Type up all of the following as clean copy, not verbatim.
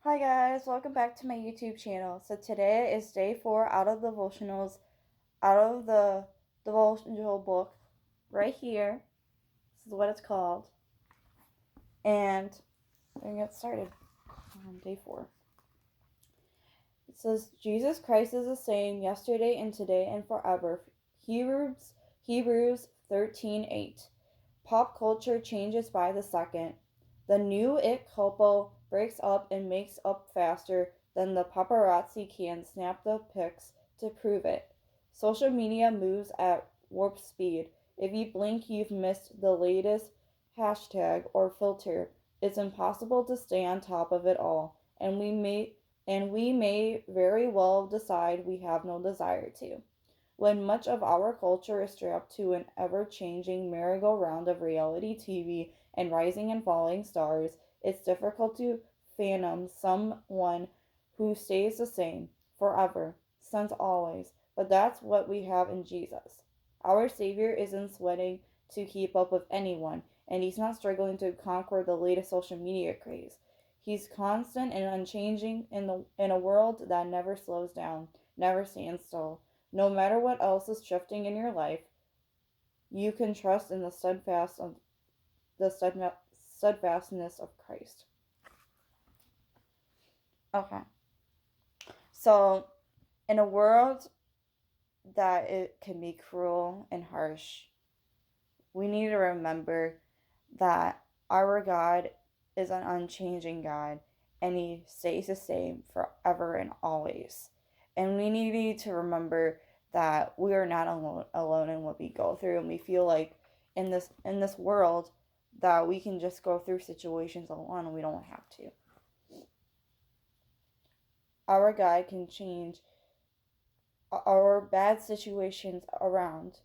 Hi guys, welcome back to my YouTube channel. So today is day 4 out of the Devotionals, out of the devotional book right here. This is what it's called. And we're going to get started on day 4. It says, Jesus Christ is the same yesterday and today and forever. Hebrews 13:8. Pop culture changes by the second. The new it couple breaks up and makes up faster than the paparazzi can snap the pics to prove it. Social media moves at warp speed. If you blink, you've missed the latest hashtag or filter. It's impossible to stay on top of it all, and we may very well decide we have no desire to. When much of our culture is strapped to an ever changing merry-go-round of reality TV and rising and falling stars, it's difficult to fathom someone who stays the same forever, since always. But that's what we have in Jesus. Our Savior isn't sweating to keep up with anyone, and He's not struggling to conquer the latest social media craze. He's constant and unchanging in a world that never slows down, never stands still. No matter what else is shifting in your life, you can trust in the steadfastness of Christ. Okay. So, in a world that it can be cruel and harsh, we need to remember that our God is an unchanging God and He stays the same forever and always. And we need to remember that we are not alone in what we go through, and we feel like in this world that we can just go through situations alone and we don't have to. Our God can change our bad situations around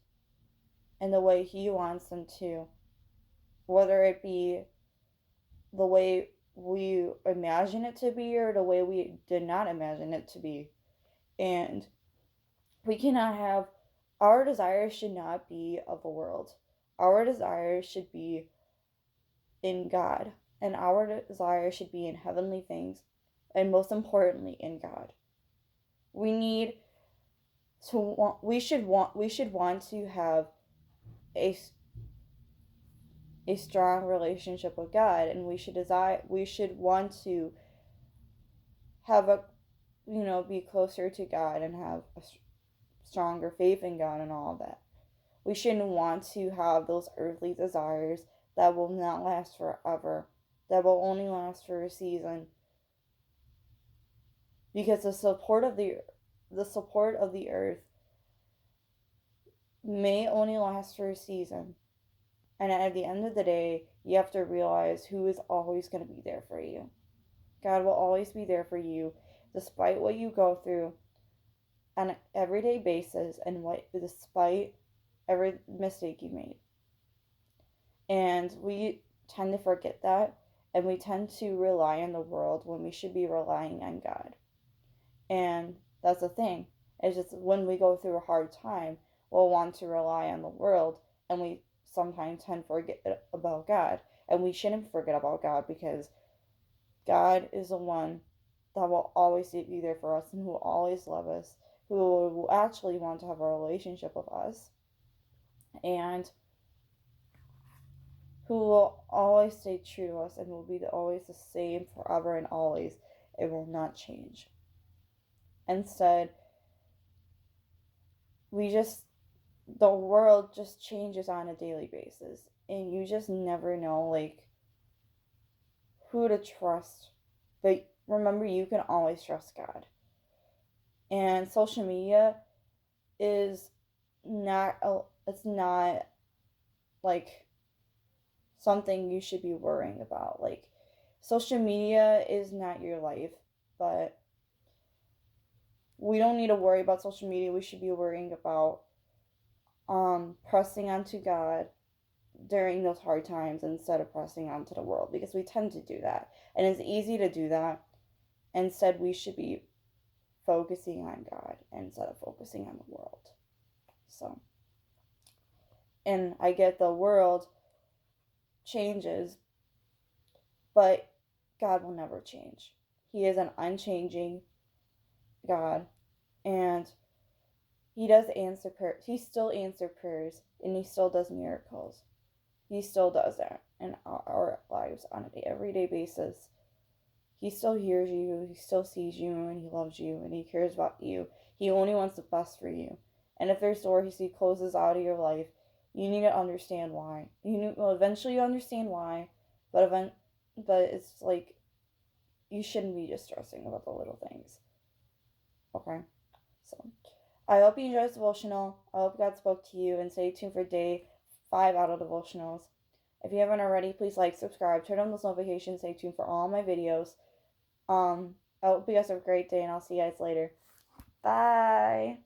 in the way He wants them to, whether it be the way we imagine it to be or the way we did not imagine it to be. And we cannot have, our desires should not be of the world. Our desires should be in God, and our desires should be in heavenly things, and most importantly in God. We need to want, we should want to have a a strong relationship with God, and we should want to have a be closer to God and have a stronger faith in God and all of that. We shouldn't want to have those earthly desires that will not last forever, that will only last for a season, because the support of the earth may only last for a season. And at the end of the day, you have to realize who is always going to be there for you. God will always be there for you despite what you go through on an everyday basis, and despite every mistake you made. And we tend to forget that, and we tend to rely on the world when we should be relying on God. And that's the thing. It's just when we go through a hard time, we'll want to rely on the world, and we sometimes tend to forget about God. And we shouldn't forget about God, because God is the one that will always be there for us and who will always love us, who will actually want to have a relationship with us, and who will always stay true to us and will be always the same forever and always. It will not change. Instead, the world just changes on a daily basis, and you just never know, like, who to trust. But remember, you can always trust God. And social media is it's not like something you should be worrying about. Like, social media is not your life, but we don't need to worry about social media. We should be worrying about pressing onto God during those hard times instead of pressing onto the world, because we tend to do that, and it's easy to do that. Instead, we should be focusing on God instead of focusing on the world. So, and I get the world changes, but God will never change. He is an unchanging God, and He does answer prayers. He still answers prayers, and He still does miracles. He still does that in our lives on an everyday basis. He still hears you, He still sees you, and He loves you, and He cares about you. He only wants the best for you. And if there's doors He closes out of your life, you need to understand why. Well, eventually you understand why, but it's like you shouldn't be just stressing about the little things. Okay? So, I hope you enjoyed this devotional. I hope God spoke to you, and stay tuned for day 5 out of devotionals. If you haven't already, please like, subscribe, turn on those notifications, stay tuned for all my videos. I hope you guys have a great day, and I'll see you guys later. Bye.